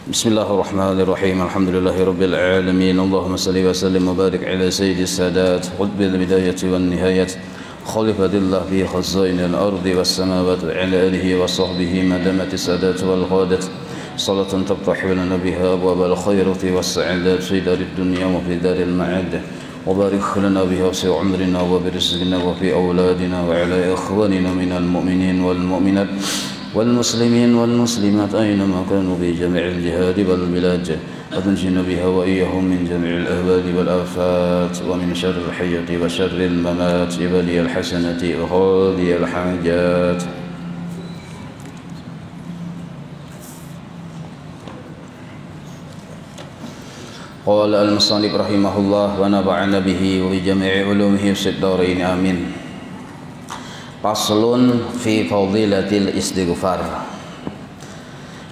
Bismillahirrahmanirrahim. Alhamdulillahirabbil alamin. Allahumma shalli wa sallim wa barik ala sayyidis sadat qutbil bidayati wan nihayat khalifatillah fi khazainil ardi was samawati ala alihi wa sahbihi madamati sadat wal ghadat salatan taftahu lana biha abwabal khairati was sa'adat fi darid dunya wa fi daril ma'ad wa barik lana biha fi umrina wa bi rizqina wa fi awladina wa ala ikhwanina minal mu'minin wal mu'minat والمسلمين والمسلمات أينما كانوا بجميع الجهاد والبلاد وتنجينا بها وإياهم من جميع الأهوال والآفات ومن شر الحياة وشر الممات بلي الحسنة وغالي الحاجات. قال المصنف رحمه الله ونفعنا به وبجميع علومه في الدارين آمين. Faslun fi fadilatil istighfar,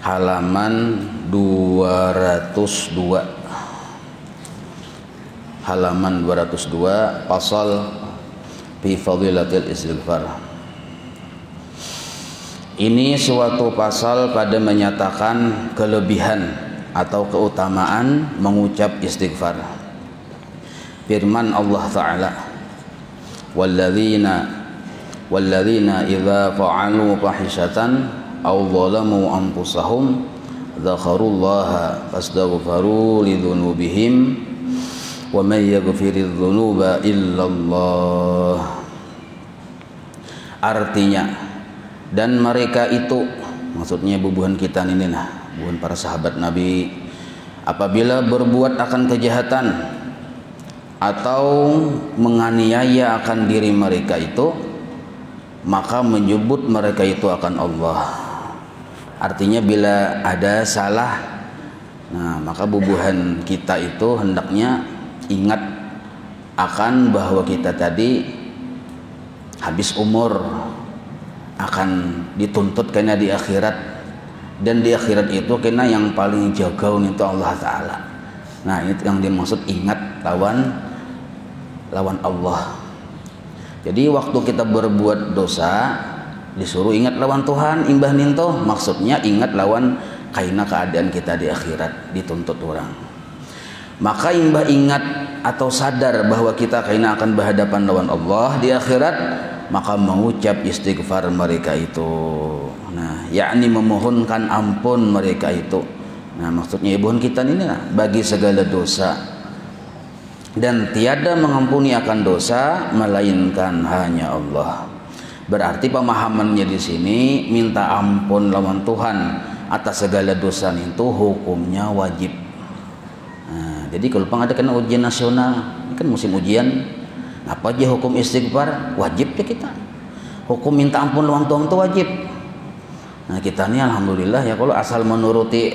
halaman 202, halaman 202, pasal fi fadilatil istighfar. Ini suatu pasal pada menyatakan kelebihan atau keutamaan mengucap istighfar. Firman Allah Ta'ala, walladzina idza fa'alu fahishatan aw zalamu anfusahum dzakarullaha fastaghfaru lidzunubihim wa may yaghfiridz dzunuba illallah. Artinya, dan mereka itu, maksudnya bubuhan kita ini nah, bubuhan para sahabat Nabi, apabila berbuat akan kejahatan atau menganiaya akan diri mereka itu, maka menyebut mereka itu akan Allah. Artinya bila ada salah, nah maka bubuhan kita itu hendaknya ingat akan bahwa kita tadi habis umur, akan dituntut kena di akhirat, dan di akhirat itu kena yang paling jaga itu Allah Ta'ala. Nah itu yang dimaksud ingat lawan Allah. Jadi waktu kita berbuat dosa disuruh ingat lawan Tuhan, imbah ninto, maksudnya ingat lawan kaina keadaan kita di akhirat dituntut orang. Maka imbah ingat atau sadar bahwa kita kaina akan berhadapan lawan Allah di akhirat, maka mengucap istighfar mereka itu. Nah, yakni memohonkan ampun mereka itu. Nah, maksudnya ibuhan kita ini nah, bagi segala dosa. Dan tiada mengampuni akan dosa melainkan hanya Allah. Berarti pemahamannya di sini minta ampun lawan Tuhan atas segala dosa itu hukumnya wajib. Nah, jadi kalau ada kena ujian nasional, ini kan musim ujian, apa aja hukum istighfar wajib ya kita. Hukum minta ampun lawan Tuhan itu wajib. Nah kita ini alhamdulillah ya, kalau asal menuruti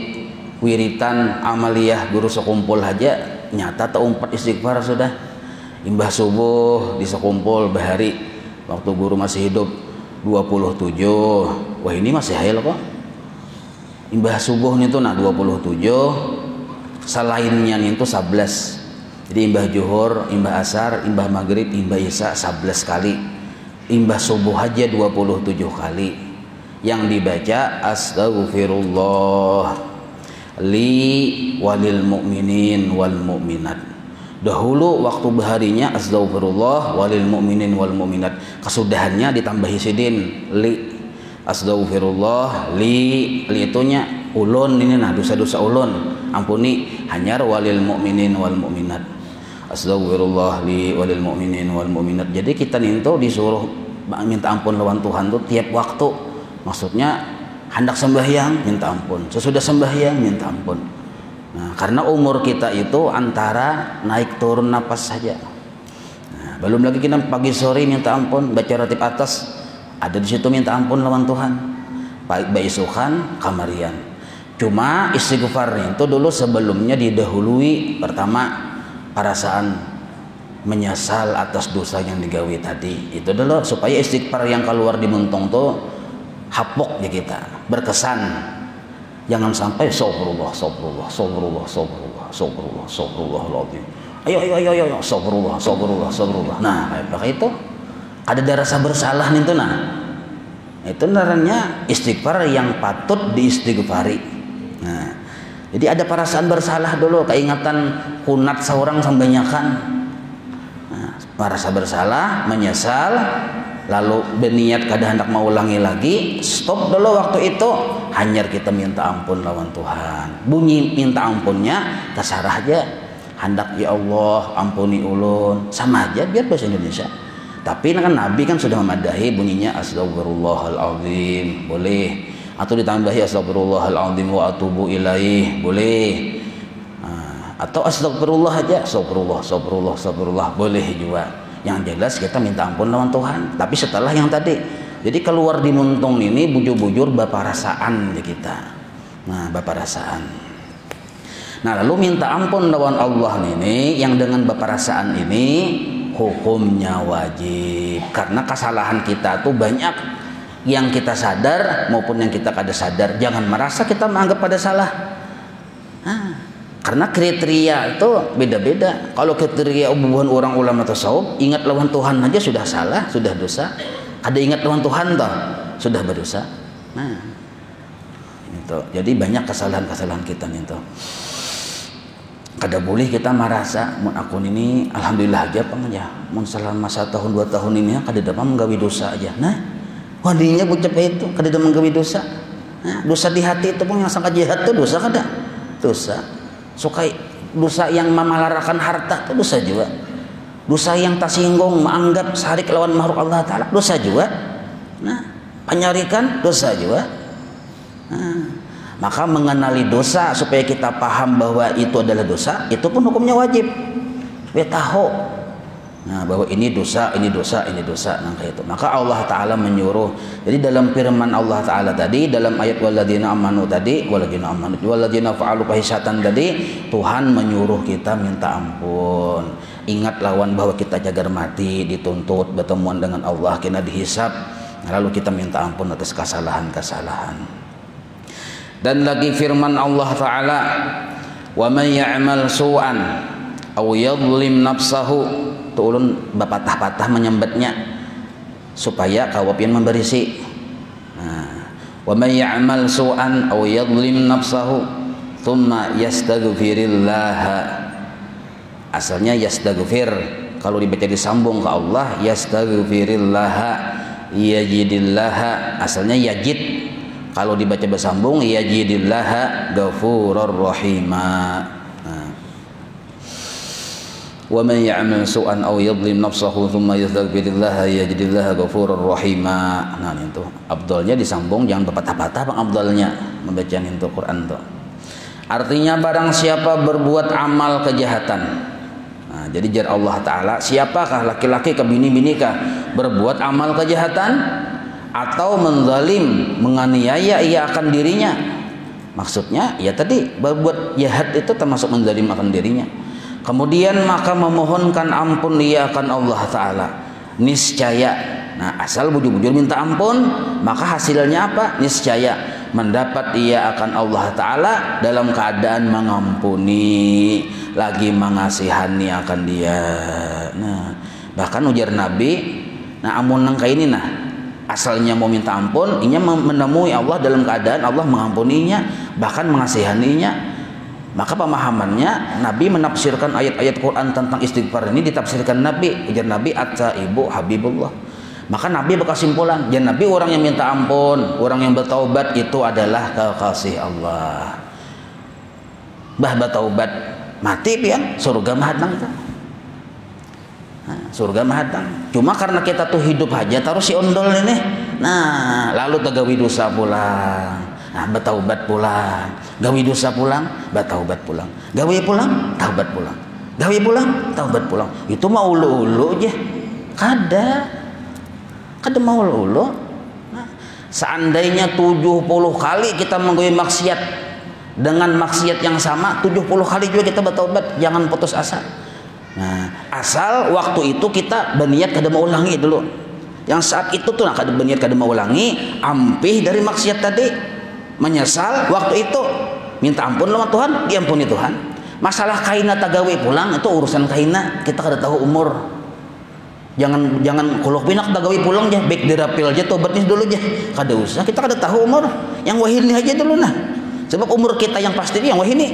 wiritan amaliyah guru sekumpul aja nyata teumpat istighfar sudah. Imbah subuh di sekumpul bahari waktu guru masih hidup 27. Wah ini masih hayal kok. Imbah subuh itu nah 27, selainnya itu 11. Jadi imbah zuhur, imbah asar, imbah maghrib, imbah isya 11 kali. Imbah subuh aja 27 kali. Yang dibaca astaghfirullah li walil mu'minin wal mu'minat. Dahulu waktu baharinya astaghfirullah walil mu'minin wal mu'minat, kesudahannya ditambahi sidin li. Astaghfirullah li itunya ulun ini nah, dosa-dosa ulun ampuni, hanyar walil mu'minin wal mu'minat. Astaghfirullah li walil mu'minin wal mu'minat. Jadi kita ninto disuruh minta ampun lawan Tuhan tuh tiap waktu. Maksudnya hendak sembahyang minta ampun, sesudah sembahyang minta ampun. Nah, karena umur kita itu antara naik turun napas saja. Nah, belum lagi kita pagi sore minta ampun, baca ratib atas, ada di situ minta ampun lawan Tuhan. Baik isukan kamarian. Cuma istighfar itu dulu sebelumnya didahului pertama perasaan menyesal atas dosa yang digawe tadi. Itu dulu supaya istighfar yang keluar di mentong tuh hapok ya kita, berkesan. Jangan sampai astagfirullah ayo astagfirullah. Nah maka itu ada rasa bersalah nih tuh. Nah itu namanya istighfar yang patut diistighfari. Nah Jadi ada perasaan bersalah dulu, keingatan kunat seorang sambanyakan. Nah, merasa bersalah, menyesal, lalu berniat kada hendak mau ulangi lagi, stop dulu waktu itu, hanyar kita minta ampun lawan Tuhan. Bunyi minta ampunnya terserah aja. Hendak ya Allah ampuni ulun, sama aja biar bahasa Indonesia. Tapi kan Nabi kan sudah memadahi bunyinya astagfirullahaladzim, boleh. Atau ditambahi astagfirullahaladzim wa atubu ilaih, boleh. Atau astagfirullah aja, astagfirullah, boleh juga. Yang jelas kita minta ampun lawan Tuhan. Tapi setelah yang tadi, jadi keluar di muntung ini bujur-bujur baparasaan di kita. Nah, baparasaan. Nah, lalu minta ampun lawan Allah ini yang dengan baparasaan ini hukumnya wajib. Karena kesalahan kita tuh banyak, yang kita sadar maupun yang kita kada sadar. Jangan merasa kita menganggap pada salah. Karena kriteria itu beda-beda. Kalau kriteria hubungan orang ulama tasawuf, ingat lawan Tuhan aja sudah salah, sudah dosa. Ada ingat lawan Tuhan toh, sudah berdosa. Nah, itu. Jadi banyak kesalahan-kesalahan kita nih toh. Kada boleh kita merasa mun akun ini alhamdulillah aja pang ya. Mun selama 1 tahun 2 tahun ini kada dapat menggawi dosa aja. Nah, wadinya bocap itu kada dapat menggawi dosa. Nah, dosa di hati itu pun yang sangat jahat itu dosa kada? Dosa. Sukai dosa yang memalarakan harta itu dosa juga. Dosa yang tersinggung menganggap syarik lawan makhluk Allah Ta'ala dosa juga. Nah, penyarikan dosa juga. Nah, maka mengenali dosa supaya kita paham bahwa itu adalah dosa, itu pun hukumnya wajib. Supaya tahu bahwa ini dosa, ini dosa, ini dosa. Nah, kayak itu. Maka Allah Ta'ala menyuruh. Jadi dalam firman Allah Ta'ala tadi, dalam ayat walladzina amanu tadi, walladzina fa'alu fahisatan tadi, Tuhan menyuruh kita minta ampun. Ingat lawan bahwa kita jagar mati, dituntut bertemuan dengan Allah, kena dihisab. Lalu kita minta ampun atas kesalahan-kesalahan. Dan lagi firman Allah Ta'ala, wa may ya'mal su'an aw yadhlim nafsahu, tu ulun bapatah-patah menyembetnya supaya kawapian memberisi. Wa may ya'mal su'an aw yadhlim nafsahu thumma yastaghfirillah. Asalnya yastaghfir, kalau dibaca disambung ke Allah yastaghfirillah yajidillah, asalnya yajid. Kalau dibaca bersambung yajidillaha ghafurur rahima. Wa man ya'mal su'an aw yadhlim nafsahu thumma yastaghfirillaha yajidillaha ghafurur rahima. Nah, itu afdalnya disambung, jangan berpatah-patah bang afdalnya membaca itu Quran tuh. Artinya barang siapa berbuat amal kejahatan. Nah, jadi jar Allah Ta'ala, siapakah laki-laki ke bini-bini kah berbuat amal kejahatan atau menzalim, menganiaya ia akan dirinya. Maksudnya ya tadi berbuat jahat itu termasuk menzalim akan dirinya. Kemudian maka memohonkan ampun ia akan Allah Ta'ala, niscaya. Nah, asal bujur-bujur minta ampun, maka hasilnya apa? Niscaya mendapat ia akan Allah Ta'ala dalam keadaan mengampuni, lagi mengasihani akan dia. Nah, bahkan ujar Nabi, nah amun nang kayak ini nah, asalnya mau minta ampun, inya menemui Allah dalam keadaan Allah mengampuninya, bahkan mengasihaninya. Maka pemahamannya Nabi menafsirkan ayat-ayat Quran tentang istighfar ini, ditafsirkan Nabi, ujar Nabi at-taibu habibullah. Maka Nabi berkesimpulan, ya Nabi orang yang minta ampun, orang yang bertaubat itu adalah kekasih Allah. Bah bertaubat mati pian surga mahadang itu. Surga mahadang. Cuma karena kita tuh hidup aja taruh si ondol ini. Nah, lalu tagawi dosa pulang. Nah, bertaubat pulang. Gawi dosa pulang, bertaubat pulang. Gawi pulang, taubat pulang. Gawi pulang, taubat pulang. Itu mau ulu-ulu aja. Kada mau ulu-ulu. Nah, seandainya 70 kali kita menggawi maksiat dengan maksiat yang sama, 70 kali juga kita bertaubat, jangan putus asa. Nah, asal waktu itu kita berniat kada mau ulangi dulu. Yang saat itu tuh kada berniat kada mau ulangi, ampih dari maksiat tadi, menyesal waktu itu, minta ampun sama Tuhan, diampuni Tuhan. Masalah kaina tagawi pulang itu urusan kaina, kita kada tahu umur. Jangan kuluk pinak tagawi pulang aja, baik dirapil aja tobatnya dulu aja. Kada usah, kita kada tahu umur. Yang wahilnya aja dulu nah. Sebab umur kita yang pasti yang wah ini.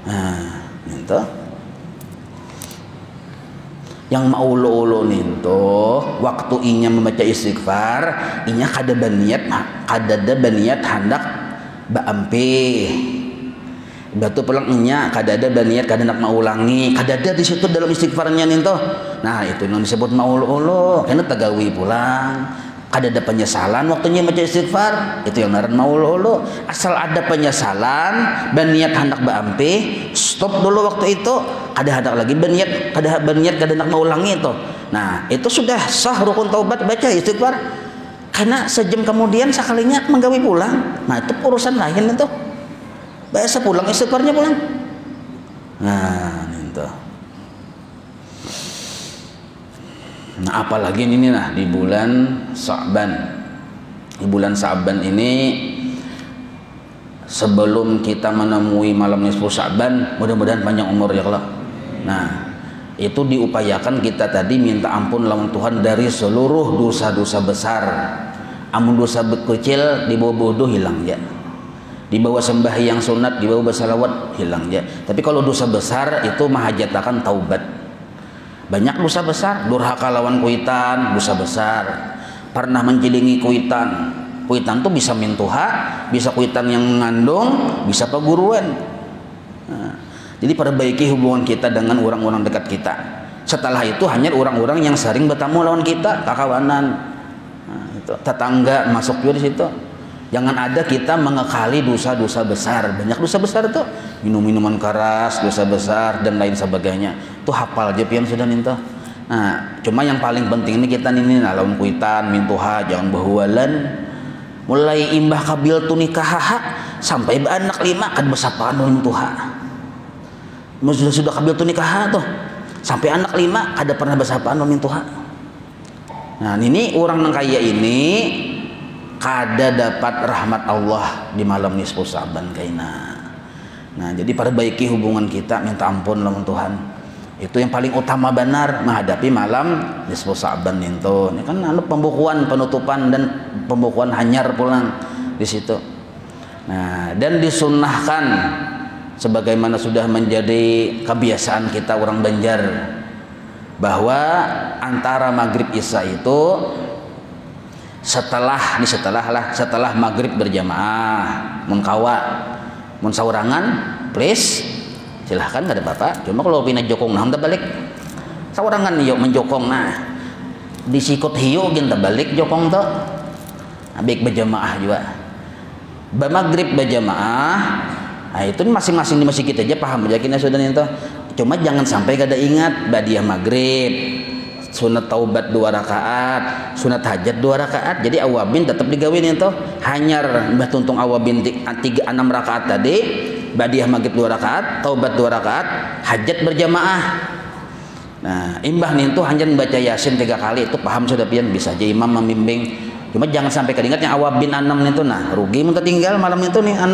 Nah, itu. Yang mau ulo waktu inya membaca istighfar, inya kada baniat hendak baampe. Batu pulang inya kada ada baniat kada nak mau ulangi, kada ada di situ dalam istighfarnya nih toh. Nah, itu yang disebut mau ulo, karena tagawi pulang. Kada ada penyesalan waktunya baca istighfar, itu yang ngaran mau ulo. Asal ada penyesalan, baniat hendak baampe, stop dulu waktu itu. Kada hendak lagi baniat, kada nak mau ulangi itu. Nah, itu sudah sah rukun taubat baca istighfar. Karena sejam kemudian sekalinya menggawi pulang. Nah, itu urusan lain itu. Biasa pulang istighfarnya pulang. Nah, itu. Nah, apalagi ini nah di bulan Sya'ban. Di bulan Sya'ban ini sebelum kita menemui malam nisfu Sya'ban, mudah-mudahan panjang umur ya Allah. Nah, itu diupayakan kita tadi minta ampun lawan Tuhan dari seluruh dosa-dosa besar. Amun dosa kecil di bawah bodoh hilang ya. Di bawah sembahyang sunat, di bawah bersalawat hilang ya. Tapi kalau dosa besar itu mahajatakan taubat. Banyak dosa besar, durhaka lawan kuitan, dosa besar. Pernah menjilingi kuitan. Kuitan tuh bisa mintuha, bisa kuitan yang mengandung, bisa peguruan. Nah, jadi perbaiki hubungan kita dengan orang-orang dekat kita. Setelah itu hanya orang-orang yang sering bertamu lawan kita, kakawanan. Nah, itu tetangga masuk juga di situ. Jangan ada kita mengekali dosa-dosa besar. Banyak dosa besar tuh, minum-minuman keras, dosa besar dan lain sebagainya. Tuh hafal aja pian sudah ninto. Nah, cuma yang paling penting ini kita ini lawan kuitan, mintuha, jangan bahualan. Mulai imbah kabil tu nikahaha sampai anak 5 kan besapaan mintuha. Sudah kabil tu nikahaha tuh sampai anak 5 kada pernah besapaan mintuha. Nah, ini orang yang kaya ini kada dapat rahmat Allah di malam nisfu Sya'ban kaina. Nah, jadi perbaiki hubungan kita, minta ampun lawan Tuhan. Itu yang paling utama benar menghadapi malam nisfu Sya'ban itu. Ini kan pembukuan, penutupan dan pembukuan hanyar pulang di situ. Nah, dan disunnahkan sebagaimana sudah menjadi kebiasaan kita orang Banjar bahwa antara maghrib isya itu setelah maghrib berjamaah mengkawa saurangan please silahkan gak ada apa-apa. Cuma kalau pindah jokong nah balik saurangan yuk menjokong nah disikut hiu kita balik jokong tuh baik berjamaah juga maghrib berjamaah. Nah, itu masing-masing di masjid kita aja paham aja kita sudah itu. Cuma jangan sampai kada ingat badiah maghrib, sunat taubat 2 rakaat, sunat hajat 2 rakaat. Jadi awabin tetap digawin itu. Hanyar mbah tuntung awabin 6 rakaat tadi, badiah maghrib 2 rakaat, taubat 2 rakaat, hajat berjamaah. Nah, imbah nih itu hanya baca Yasin 3 kali itu paham sudah pian bisa aja imam membimbing. Cuma jangan sampai keingat yang awabin 6 itu nah, rugi mun tinggal malam itu nih 6.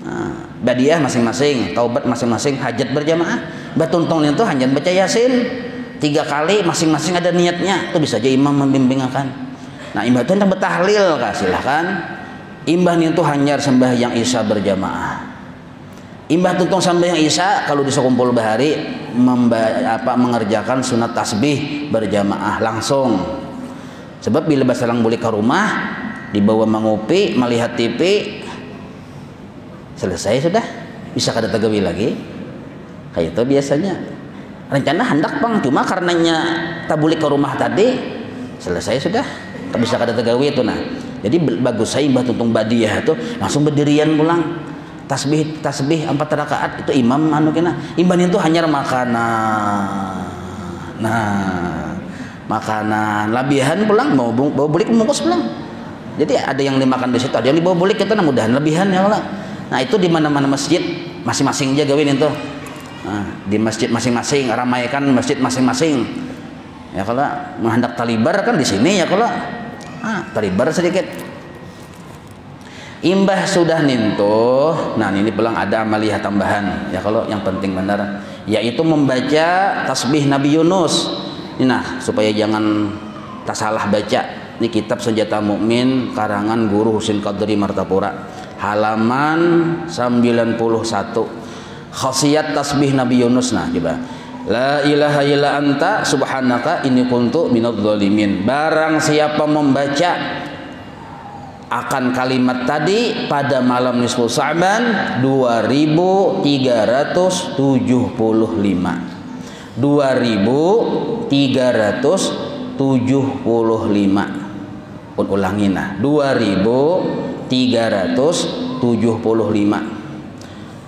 Nah, badiah masing-masing, taubat masing-masing, hajat berjamaah. Mbah tuntung itu hanya baca Yasin 3 kali masing-masing ada niatnya, itu bisa aja imam membimbing akan. Nah, imbah itu hendak bertahlil kah silahkan. Imbah itu hanyar sembahyang isya berjamaah. Imbah tuntung sembahyang isya kalau bisa kumpul bahari mengerjakan sunat tasbih berjamaah langsung. Sebab bila basalang boleh ke rumah dibawa mengopi, melihat TV selesai sudah bisa kada tagawi lagi. Kayak itu biasanya. Rencana hendak bang, cuma karenanya tabuli ke rumah tadi selesai sudah, tak bisa kada tegawi itu nah. Jadi bagus saya imbah tuntung badiah itu langsung berdirian pulang tasbih 4 rakaat itu imam anu kena imbah itu hanya makanan. Nah, makanan labihan pulang mau beli bungkus pulang. Jadi ada yang dimakan di situ, ada yang dibawa beli kita nah mudahan lebihan ya Allah. Nah, itu di mana-mana masjid masing-masing aja gawin itu. Nah, di masjid masing-masing ramaikan masjid masing-masing ya kalau menghendak talibar kan di sini ya kalau talibar sedikit imbah sudah nintuh. Nah, ini pulang ada amaliyah tambahan ya kalau yang penting benar yaitu membaca tasbih Nabi Yunus ini nah supaya jangan tak salah baca. Ini kitab Senjata Mukmin karangan Guru Husin Qadri Martapura. halaman 91. Khasiat tasbih Nabi Yunus. Nah, coba. La ilaha illa anta subhanaka inni kuntu minadz zalimin. Barang siapa membaca akan kalimat tadi pada malam nisfu Sa'ban 2375. 2375. Pun ulangin nah 2375.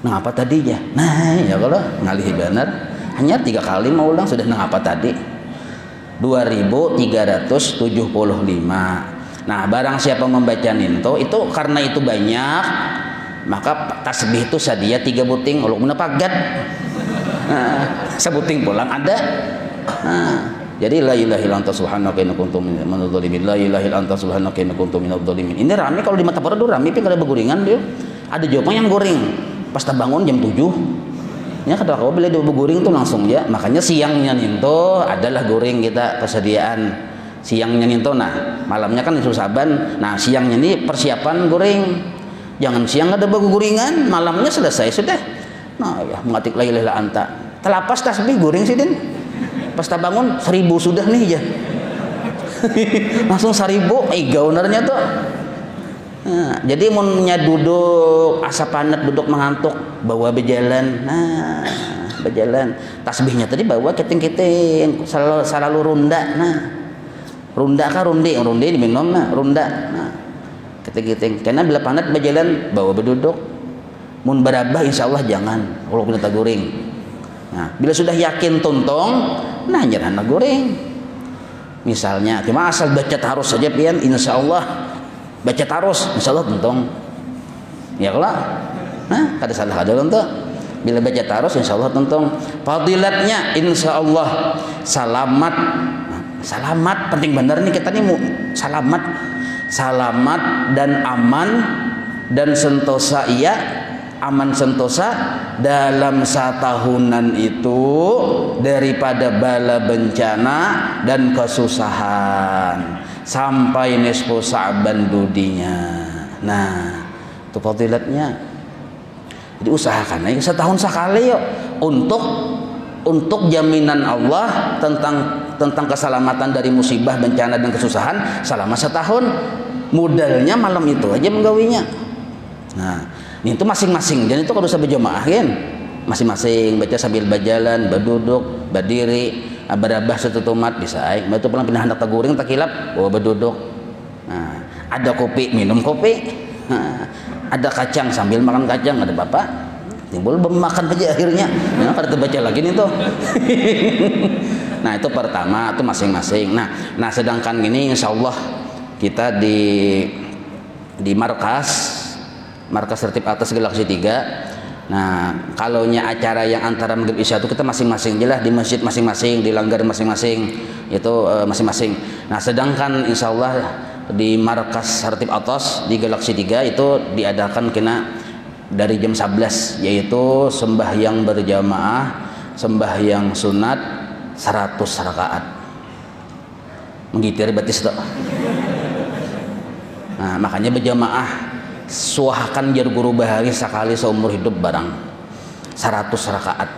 Nah apa tadinya? Nah ya kalau ngalih benar hanya 3 kali mau ulang sudah nah apa tadi? 2375. Nah barang siapa membaca ninto itu karena itu banyak maka tasbih itu sadia 3 buting uluk muna pagat. Sebuting pulang ada. Jadi la ilaha illa anta subhanaka inni kuntu minadz zalimin. La ilaha illa anta subhanaka inni kuntu minadz zalimin. Ini rame kalau di mata para rame tapi kada beguringan dia. Ada jawaban yang goreng. Pas bangun jam 7. Ya kada kau bila dia beguring tuh langsung ya. Makanya siangnya ninto adalah goreng kita persediaan. Siangnya ninto nah, malamnya kan nisfu Sa'ban. Nah, siangnya ini persiapan goreng. Jangan siang ada beguringan, malamnya selesai sudah. Nah, ya mengatik la ilaha illa anta. Telapas tasbih goreng sih din. Pas bangun 1000 sudah nih ya. Langsung 1000 gaunernya tuh. Nah, jadi munnya duduk asa panet duduk mengantuk bawa berjalan. Nah, berjalan. Tasbihnya tadi bawa keting-keting selalu runda. Nah, runda kah rundi diminum nah runda. Nah, keting-keting. Karena bila panet berjalan bawa berduduk. Mun barabah insyaallah jangan kalau kita goreng. Nah, bila sudah yakin tuntong, nah nyerahna goreng. Misalnya, cuma asal baca tarus saja pian insyaallah baca tarus insyaallah tuntong. Ya kalau nah kada salah kada tuh. Bila baca tarus insyaallah tuntong. Fadilatnya insyaallah selamat. Selamat penting bener nih kita nih selamat. Selamat dan aman dan sentosa iya aman sentosa dalam satahunan itu daripada bala bencana dan kesusahan sampai nisfu Sa'ban dudinya. Nah, itu fadilatnya. Jadi usahakan aja setahun sekali yuk untuk jaminan Allah tentang keselamatan dari musibah, bencana dan kesusahan selama setahun. Modalnya malam itu aja menggawinya. Nah, itu masing-masing dan itu kalau usah berjamaah kan masing-masing baca sambil berjalan, berduduk, berdiri, berabah setutumat bisa aing. Batu pulang pindah hendak taguring tak kilap, bawa berduduk. Nah, ada kopi, minum kopi. Nah, ada kacang sambil makan kacang, ada bapak timbul makan aja akhirnya. Nah, pada terbaca lagi nih tuh. Nah, itu pertama itu masing-masing. Nah sedangkan ini insyaallah kita di markas tertib atas Galaksi 3. Nah, kalaunya acara yang antara maghrib isya itu kita masing-masing jelas di masjid masing-masing, di langgar masing-masing itu masing-masing. Nah, sedangkan insyaallah di markas tertib atas di Galaksi 3 itu diadakan kena dari jam 11 yaitu sembahyang berjamaah, sembahyang sunat 100 rakaat. Menggitir batis tuh. Nah, makanya berjamaah suahakan jar guru bahari sekali seumur hidup barang 100 rakaat.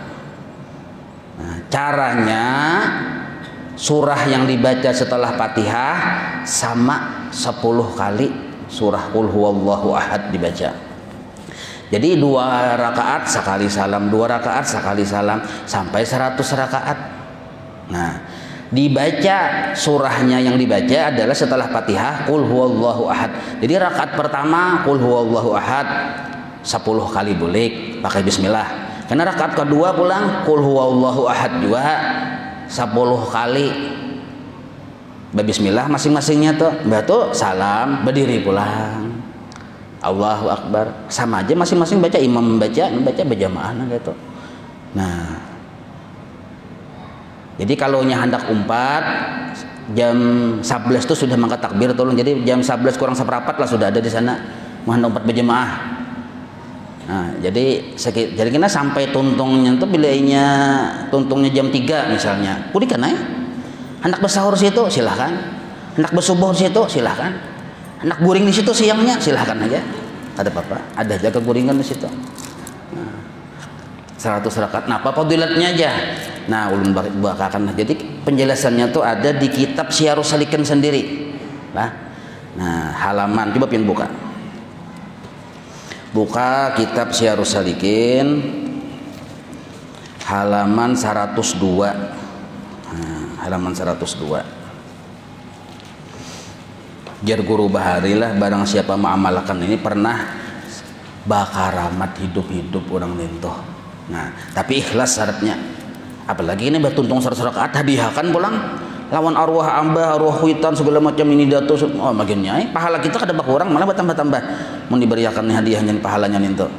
Nah, caranya surah yang dibaca setelah Fatihah sama 10 kali surah Qul huwallahu ahad dibaca. Jadi 2 rakaat sekali salam, 2 rakaat sekali salam sampai 100 rakaat. Nah, dibaca surahnya yang dibaca adalah setelah Fatihah Qul huwallahu ahad. Jadi rakaat pertama Qul huwallahu ahad 10 kali boleh pakai bismillah. Karena rakaat kedua pulang Qul huwallahu ahad juga 10 kali bismillah masing-masingnya tuh. Batu salam berdiri pulang. Allahu akbar. Sama aja masing-masing baca, imam membaca berjamaah gitu. Nah, jadi kalau hendak umpat jam 11 itu sudah mangkat takbir tolong. Jadi jam 11 kurang seperempat lah sudah ada di sana mau hendak umpat berjamaah. Nah, jadi kita sampai tuntungnya itu bilainya tuntungnya jam 3 misalnya. Kudikan aja. Hendak bersahur situ silahkan. Hendak bersubuh situ silahkan. Hendak guring di situ siangnya silahkan aja. Ada apa-apa? Ada jaga guringan di situ. 100 rakaat. Nah, apa fadilatnya aja? Nah, ulun bakakan. Jadi penjelasannya tuh ada di kitab Syiarus Salikin sendiri. Nah, halaman coba pian buka. Buka kitab Syiarus Salikin halaman 102. Halaman 102. Jar guru bahari lah, barang siapa mengamalkan ini pernah bakaramat hidup-hidup orang nentoh. Nah, tapi ikhlas syaratnya. Apalagi ini bertuntung 100 rakaat hadiahkan pulang lawan arwah amba, arwah huitan segala macam ini datu. Oh, makin nyai pahala kita kada berkurang malah bertambah-tambah. Mau diberiakan hadiahnya pahalanya nentoh.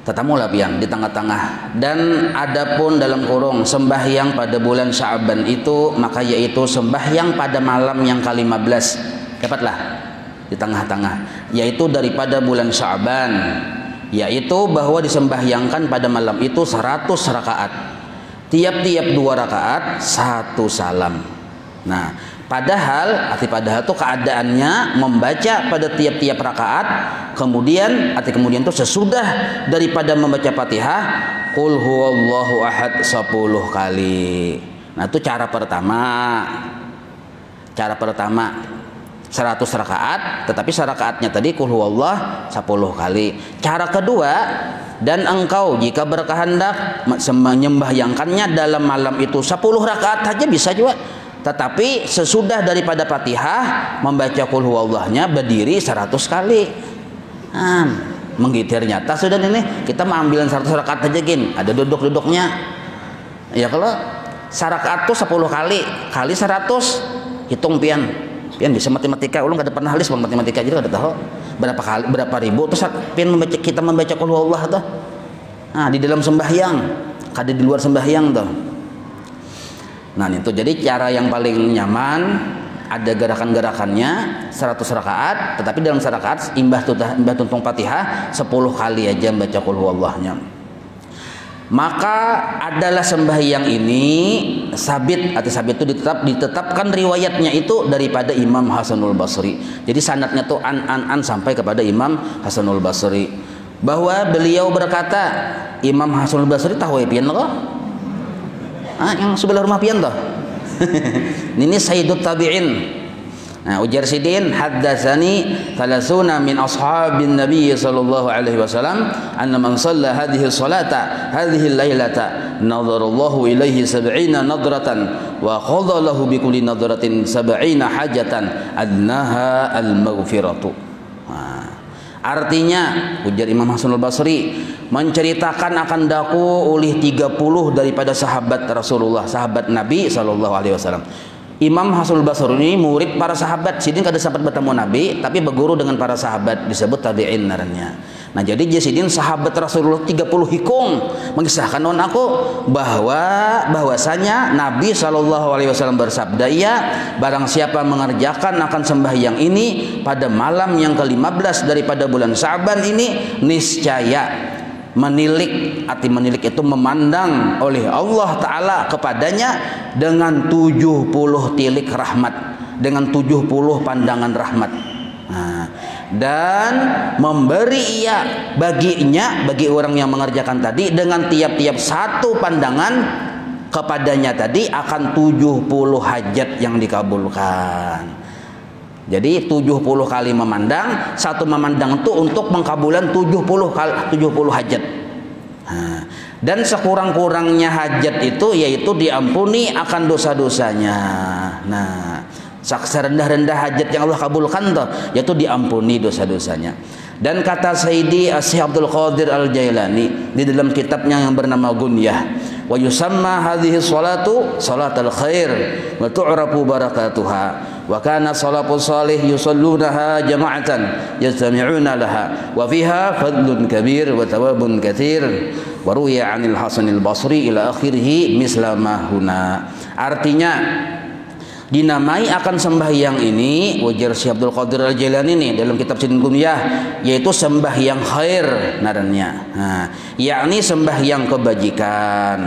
Tetamulah pian di tengah-tengah. Dan adapun dalam kurung sembahyang pada bulan Sya'ban itu maka yaitu sembahyang pada malam yang ke-15. Dapatlah di tengah-tengah, yaitu daripada bulan Sya'ban, yaitu bahwa disembahyangkan pada malam itu 100 rakaat. Tiap-tiap 2 rakaat 1 salam. Nah, padahal itu keadaannya membaca pada tiap-tiap rakaat, kemudian itu sesudah daripada membaca Fatihah qul huwallahu ahad 10 kali. Nah, itu cara pertama. 100 rakaat, tetapi rakaatnya tadi qul huwallah 10 kali. Cara kedua, dan engkau jika berkehendak menyembahyangkannya dalam malam itu 10 rakaat saja bisa juga. Tetapi sesudah daripada Fatihah membaca qul huwallahnya berdiri 100 kali. Menggitir nyata sudah ini. Kita mengambil 100 rakaat aja gin, ada duduk-duduknya. Ya kalau rakaat tuh 10 kali 100, hitung pian bisa matematika. Ulun kada pernah halis matematika jadi kada tahu berapa ribu terus pian kita membaca qul huwallah tuh. Nah, di dalam sembahyang, kada di luar sembahyang tuh. Nah, itu jadi cara yang paling nyaman, ada gerakan-gerakannya 100 rakaat, tetapi dalam 100 rakaat imbah tuntung Fatihah 10 kali aja membaca qul huwallahnya. Maka adalah sembahyang ini sabit itu ditetapkan riwayatnya itu daripada Imam Hasanul Basri. Jadi sanadnya tuh an sampai kepada Imam Hasanul Basri, bahwa beliau berkata, Imam Hasanul Basri tahu pian kok? Yang sebelah rumah pian toh. Ini Sayyidut Tabi'in. Nah, ujar sidin haddatsani 30 min ashabin nabiy sallallahu alaihi wasallam anna man shalla hadhihi salata hadhihi lailata nadharallahu ilaihi 70 nadratan wa qadha lahu bi kulli nadratin 70 hajatan adnaha al-maghfiratu. Artinya ujar Imam Hasanul Basri menceritakan akan daku oleh 30 daripada sahabat Rasulullah, sahabat Nabi sallallahu alaihi wasallam. Imam Hasanul Basri ini murid para sahabat. Sidin kada sempat bertemu Nabi, tapi berguru dengan para sahabat, disebut tabi'in narannya. Nah, jadi Sidin sahabat Rasulullah 30 hikung mengisahkan non aku bahwasanya Nabi SAW bersabda, ya barang siapa mengerjakan akan sembahyang ini pada malam yang ke-15 daripada bulan Sya'ban ini, niscaya menilik, arti menilik itu memandang oleh Allah Ta'ala kepadanya dengan 70 tilik rahmat, dengan 70 pandangan rahmat. Dan memberi ia bagi orang yang mengerjakan tadi dengan tiap-tiap satu pandangan kepadanya tadi akan 70 hajat yang dikabulkan. Jadi 70 kali memandang, satu memandang itu untuk mengkabulan 70 hajat. Dan sekurang-kurangnya hajat itu yaitu diampuni akan dosa-dosanya. Nah, serendah-rendah hajat yang Allah kabulkan tuh yaitu diampuni dosa-dosanya. Dan kata Sayyidi Syekh Abdul Qadir Al-Jailani di dalam kitabnya yang bernama Gunyah, wa yusamma hadhihi salatu salatul khair wa tu'rafu barakatuha wa kana salafus salih yusallunaha jama'atan yastami'una laha wa fiha fadlun kabir wa thawabun katsir wa ruya 'anil Hasanil Basri ila akhirih misla ma huna. Artinya dinamai akan sembahyang ini wajar Syekh Abdul Qadir Al-Jailani ini dalam kitab Sidin Gunyah, yaitu sembahyang khair narannya. Yakni sembahyang kebajikan.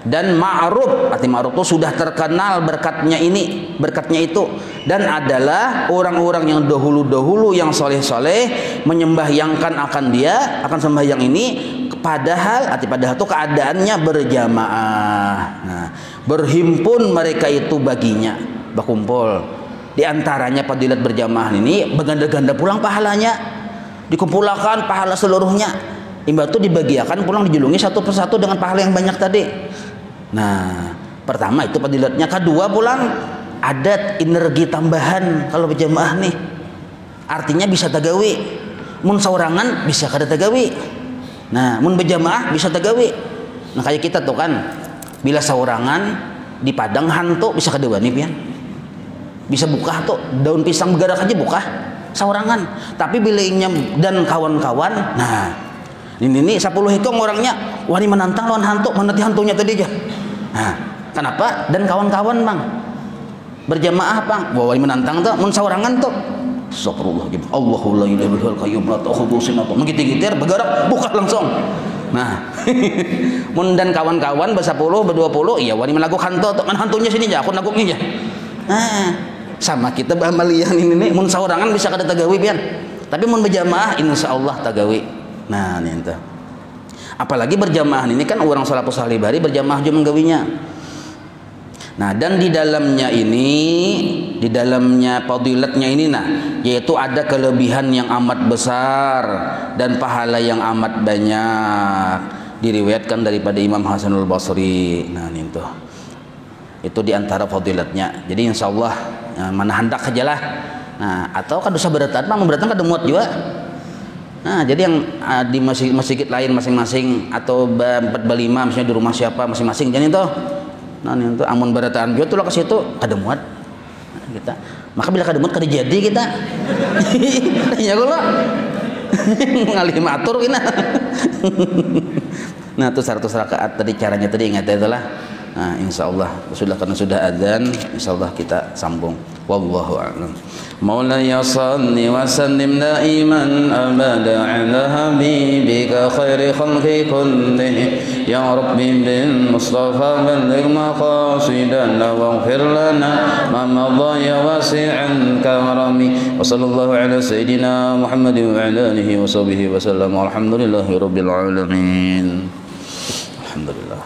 dan ma'ruf, arti ma'ruf itu sudah terkenal berkatnya ini, berkatnya itu, dan adalah orang-orang yang dahulu-dahulu yang soleh-soleh menyembahyangkan akan dia, akan sembahyang ini, padahal itu keadaannya berjamaah. Nah, berhimpun mereka itu baginya, berkumpul. Di antaranya fadilat berjamaah ini berganda-ganda pulang pahalanya, dikumpulkan pahala seluruhnya. Imbah itu dibagiakan pulang, dijulungi satu persatu dengan pahala yang banyak tadi. Nah, pertama itu fadilatnya. Kedua pulang ada energi tambahan kalau berjamaah nih. Artinya bisa tagawi. Mun saurangan bisa kada tagawi. Nah, mun berjamaah bisa tagawi. Nah, kayak kita tuh kan, bila saurangan di padang hantu bisa kada wani pian. Bisa buka tuh daun pisang bergerak aja buka saurangan. Tapi bila inyam dan kawan-kawan, nah ini 10 hikong orangnya wani menantang lawan hantu, menanti hantunya tadi aja. Nah, kenapa? Dan kawan-kawan bang berjamaah bang, wani menantang tuh, mun saurangan tuh. Astagfirullah, Allahu la ilaha illal qayyum la ta'khudhuhu sinatun. Menggitir-gitir bergerak buka langsung. Nah, mun dan kawan-kawan ber-10 ber-20 iya wani melakukan hantu tuh, kan hantunya sini aja, aku naguknya aja. Nah, sama kita bamalian ini nih, mun saurangan bisa kada tagawi pian. Tapi mun berjamaah insyaallah tagawi. Nah, nih ente. Apalagi berjamaah ini kan orang salafus salih bari berjamaah cuma gawinya. Nah, dan di dalamnya ini, di dalamnya fadilatnya ini nah, yaitu ada kelebihan yang amat besar dan pahala yang amat banyak. Diriwayatkan daripada Imam Hasanul Basri. Nah, nih tuh. Itu di antara fadilatnya. Jadi insyaallah mana hendak aja lah. Nah, atau kan dosa beratan mah memberatan kada muat juga. Nah, jadi yang di masjid lain masing-masing atau 4 5 misalnya di rumah siapa masing-masing jadi itu. Nah, ini untuk amun barataan dia tuh lah ke situ kada muat. Nah, kita. Maka bila kada muat kada jadi kita. Ya kula. Ngalih matur kina. Nah, itu 100 rakaat tadi caranya tadi ingat itulah. Nah, insyaallah karena sudah adzan, insyaallah kita sambung. Wallahu a'lam. Maulaya salli wa sallim daiman abada ala habibika khairi khalqi kullih ya rabbi bil mustafa balligh maqasidana waghfir lana ma madha ya wasi'an karami wa sallallahu ala sayidina Muhammadin wa ala alihi wa sahbihi wa sallam. Alhamdulillahi rabbil alamin. Alhamdulillah.